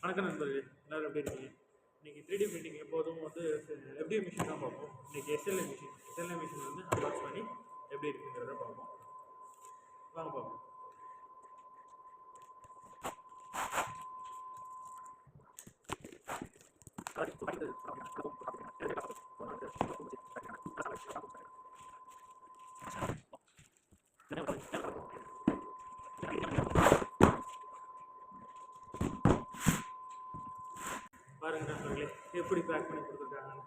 வணக்கம் நண்பர்களே, எல்லோரும் எப்படி இருக்கீங்க? இன்றைக்கி 3D பிரிண்டிங் எப்போதும் வந்து FDM மிஷின் தான் பார்ப்போம். இன்றைக்கி SLA மிஷின் வந்து அன்பாக்ஸ் பண்ணி எப்படி இருக்குங்கிறத பார்ப்போம். வாங்க பார்ப்போம். பாருங்க நண்பர்களே, எப்படி பேக் பண்ணி கொடுத்துருக்காங்க.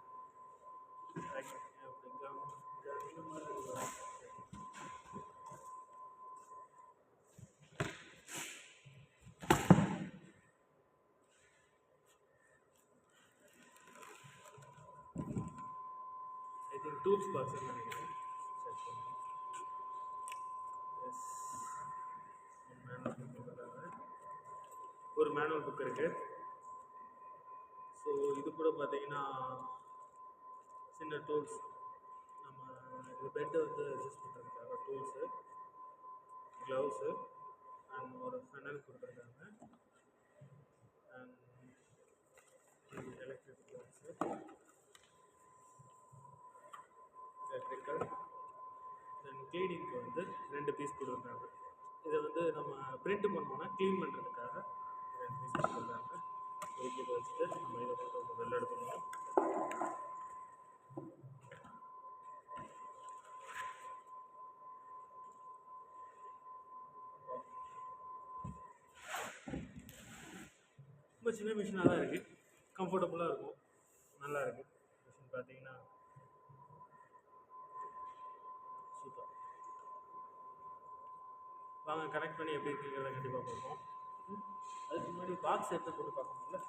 ஐ திங்க் டூப்ஸ் பாக்ஸ் நினைக்கிறேன். ஒரு மேனுவல் புக் இருக்கு. ஸோ இது கூட பார்த்தீங்கன்னா சின்ன டூல்ஸ், நம்ம இது பெட்டை வந்து அட்ஜஸ்ட் பண்ணுறதுக்காக டூல்ஸு, க்ளவுஸு அண்ட் ஒரு ஃபெனல் கொடுத்துருக்காங்க அண்ட் எலக்ட்ரிக் பாக்ஸு, எலக்ட்ரிக்கல் தென் க்ளீனிங்க்கு வந்து 2 பீஸ் கொடுத்துருக்காங்க. இதை வந்து நம்ம பிரிண்ட் பண்ணோன்னா க்ளீன் பண்ணுறதுக்காக 2 பீஸ் கொடுத்துருக்காங்க. இதை வச்சுட்டு நம்ம இதை போட்டு வெளில எடுத்துக்கணும். ரொம்ப சின்ன மிஷினாக தான் இருக்குது, கம்ஃபர்டபுளாக இருக்கும், நல்லா இருக்குது மிஷின். பார்த்தீங்கன்னா சூப்பர். வாங்க கனெக்ட் பண்ணி எப்படி இருக்குங்கிறத கண்டிப்பாக பார்ப்போம். அதுக்கு முன்னாடி பாக்ஸ் எடுத்து போட்டு பார்க்கணும்ல.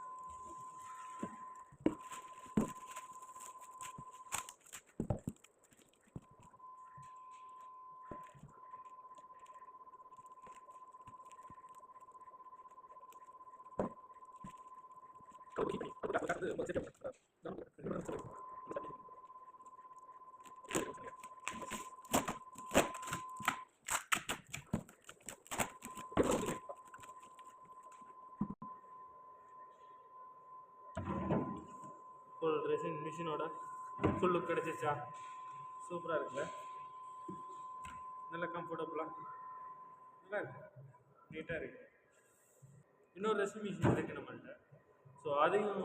ஃபுல் ட்ரெஸ்ஸிங் மிஷினோட ஃபுல் லுக் கிடச்சிச்சா? சூப்பராக இருக்குல்ல, நல்லா கம்ஃபர்டபுளாக நல்லா இருக்கு, நீட்டாக இருக்குது. இன்னொரு ட்ரெஸ்ஸிங் மிஷின் இருக்குது நம்மள்கிட்ட. ஸோ அதையும்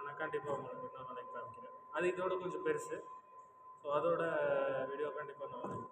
நான் கண்டிப்பாக உங்களுக்கு இன்னொரு நாளைக்கு காமிக்கிறேன். அது இதோட கொஞ்சம் பெருசு. ஸோ அதோட வீடியோ கண்டிப்பாக நான்